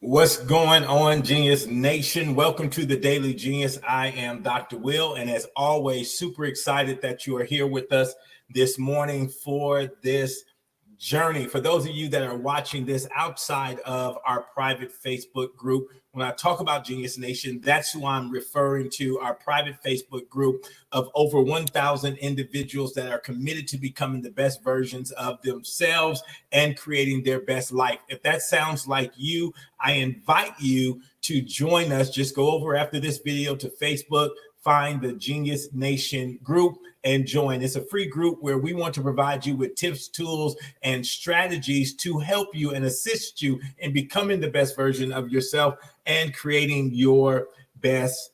What's going on, Genius Nation? Welcome to the Daily Genius. I am Dr. Will, and as always, super excited that you are here with us this morning for this journey. For those of you that are watching this outside of our private Facebook group, when I talk about Genius Nation, that's who I'm referring to, our private Facebook group of over 1,000 individuals that are committed to becoming the best versions of themselves and creating their best life. If that sounds like you, I invite you to join us. Just go over after this video to Facebook, find the Genius Nation group and join. It's a free group where we want to provide you with tips, tools, and strategies to help you and assist you in becoming the best version of yourself and creating your best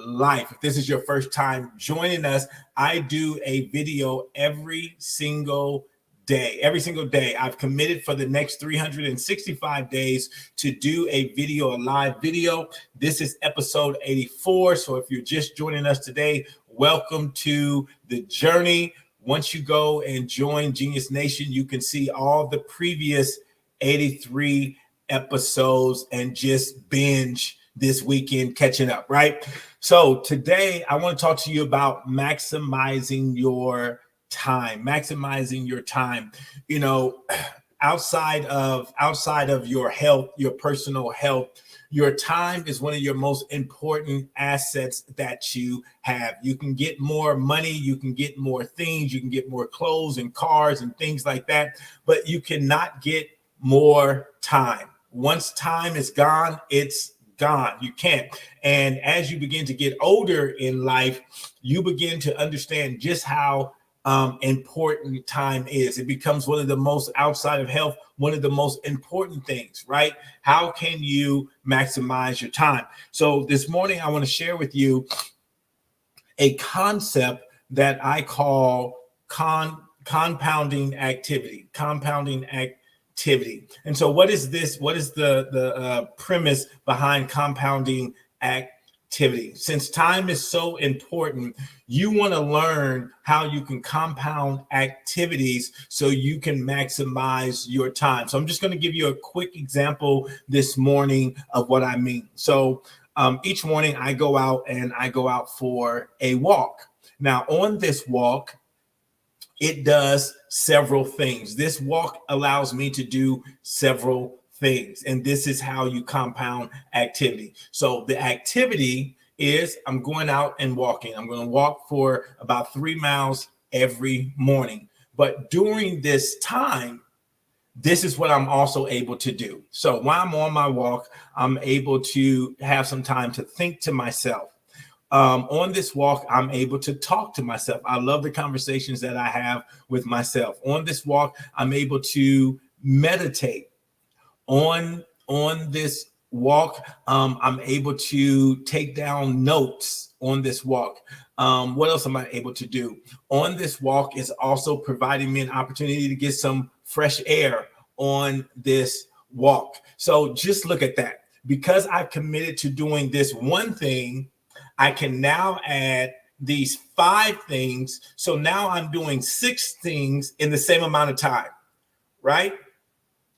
life. If this is your first time joining us, I do a video every single day. Every single day, I've committed for the next 365 days to do a live video. This is episode 84. So if you're just joining us today, welcome to the journey. Once you go and join Genius Nation, you can see all the previous 83 episodes and just binge this weekend, catching up, right? So today I want to talk to you about maximizing your time. You know, outside of your health, your personal health, your time is one of your most important assets that you have. You can get more money, you can get more things, you can get more clothes and cars and things like that, but you cannot get more time. Once time is gone, it's gone. You can't. And as you begin to get older in life, you begin to understand just how important time is. It becomes one of the most, outside of health, one of the most important things, right? How can you maximize your time? So this morning, I want to share with you a concept that I call compounding activity. And so what is this? What is the premise behind compounding activity? Since time is so important, you want to learn how you can compound activities so you can maximize your time. So I'm just going to give you a quick example this morning of what I mean. So each morning I go out for a walk. Now on this walk, it does several things. This walk allows me to do several things, and this is how you compound activity. So the activity is I'm going out and walking. I'm going to walk for about 3 miles every morning. But during this time, this is what I'm also able to do. So while I'm on my walk, I'm able to have some time to think to myself. On this walk, I'm able to talk to myself. I love the conversations that I have with myself. On this walk, I'm able to meditate. On this walk, I'm able to take down notes on this walk. What else am I able to do? On this walk is also providing me an opportunity to get some fresh air on this walk. So just look at that. Because I've committed to doing this one thing, I can now add these 5 things. So now I'm doing 6 things in the same amount of time, right?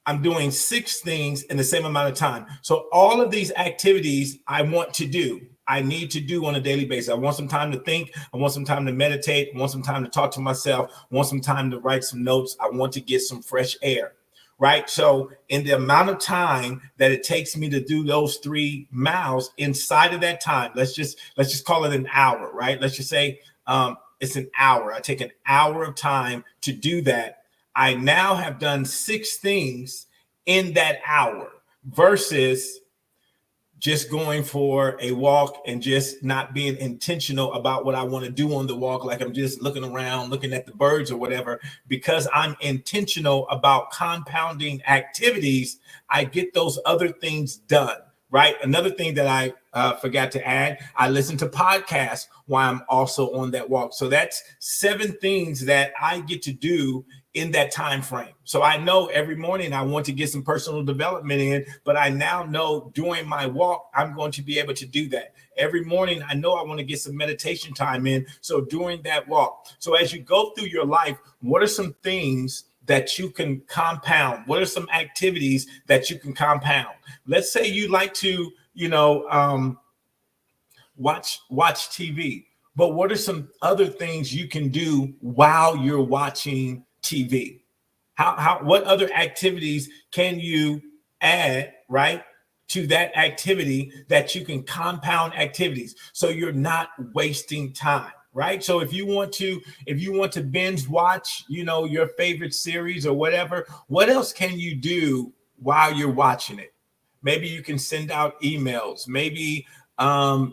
I'm doing 6 things in the same amount of time. So all of these activities I want to do, I need to do on a daily basis. I want some time to think. I want some time to meditate. I want some time to talk to myself. I want some time to write some notes. I want to get some fresh air, right? So in the amount of time that it takes me to do those 3 miles, inside of that time, let's just call it an hour, right? Let's just say it's an hour. I take an hour of time to do that. I now have done 6 things in that hour versus just going for a walk and just not being intentional about what I want to do on the walk. Like I'm just looking around, looking at the birds or whatever. Because I'm intentional about compounding activities, I get those other things done, right? Another thing that I forgot to add, I listen to podcasts while I'm also on that walk. So that's 7 things that I get to do in that time frame. So I know every morning I want to get some personal development in, but I now know during my walk, I'm going to be able to do that. Every morning, I know I want to get some meditation time in. So during that walk. So as you go through your life, what are some things that you can compound? What are some activities that you can compound? Let's say you like to, watch TV, but what are some other things you can do while you're watching TV? What other activities can you add, right, to that activity that you can compound activities so you're not wasting time, right? So if you want to binge watch, your favorite series or whatever, what else can you do while you're watching it? Maybe you can send out emails. Maybe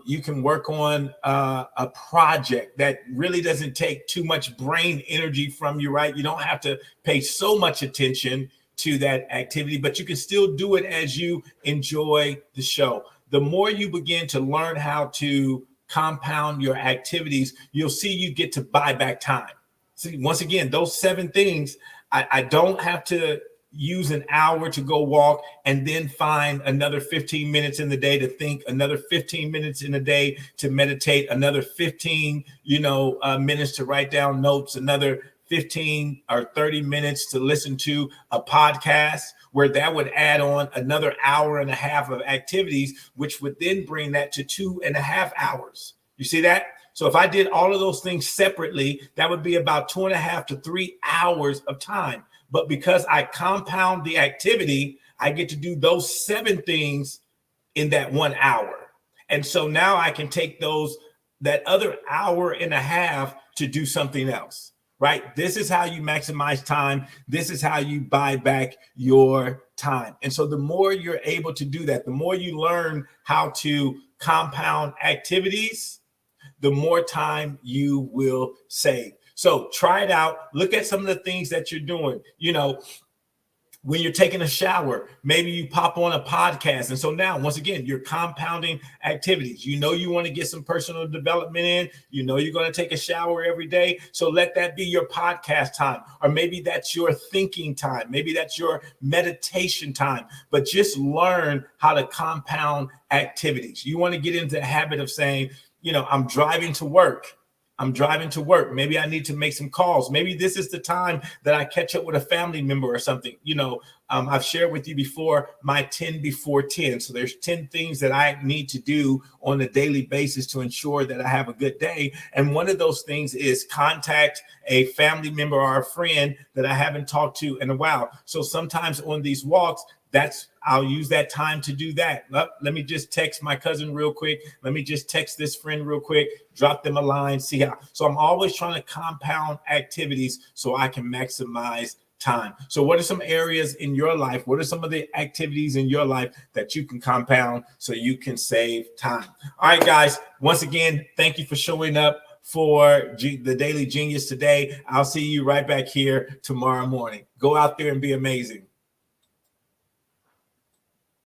you can work on a project that really doesn't take too much brain energy from you, right? You don't have to pay so much attention to that activity, but you can still do it as you enjoy the show. The more you begin to learn how to compound your activities, you'll see you get to buy back time. See, once again, those 7 things, I don't have to use an hour to go walk and then find another 15 minutes in the day to think, another 15 minutes in a day to meditate, another 15 minutes to write down notes, another 15 or 30 minutes to listen to a podcast, where that would add on another hour and a half of activities, which would then bring that to 2.5 hours. You see that? So if I did all of those things separately, that would be about 2.5 to 3 hours of time. But because I compound the activity, I get to do those 7 things in that 1 hour. And so now I can take that other hour and a half to do something else, right? This is how you maximize time. This is how you buy back your time. And so the more you're able to do that, the more you learn how to compound activities, the more time you will save. So try it out. Look at some of the things that you're doing. When you're taking a shower, maybe you pop on a podcast. And so now, once again, you're compounding activities. You want to get some personal development in. You're going to take a shower every day. So let that be your podcast time. Or maybe that's your thinking time. Maybe that's your meditation time. But just learn how to compound activities. You want to get into the habit of saying, I'm driving to work. Maybe I need to make some calls. Maybe this is the time that I catch up with a family member or something. I've shared with you before my 10 before 10. So there's 10 things that I need to do on a daily basis to ensure that I have a good day. And one of those things is contact a family member or a friend that I haven't talked to in a while. So sometimes on these walks, I'll use that time to do that. Let me just text my cousin real quick. Let me just text this friend real quick, drop them a line, see how. So I'm always trying to compound activities so I can maximize time. So what are some areas in your life? What are some of the activities in your life that you can compound so you can save time? All right, guys, once again, thank you for showing up for the Daily Genius today. I'll see you right back here tomorrow morning. Go out there and be amazing.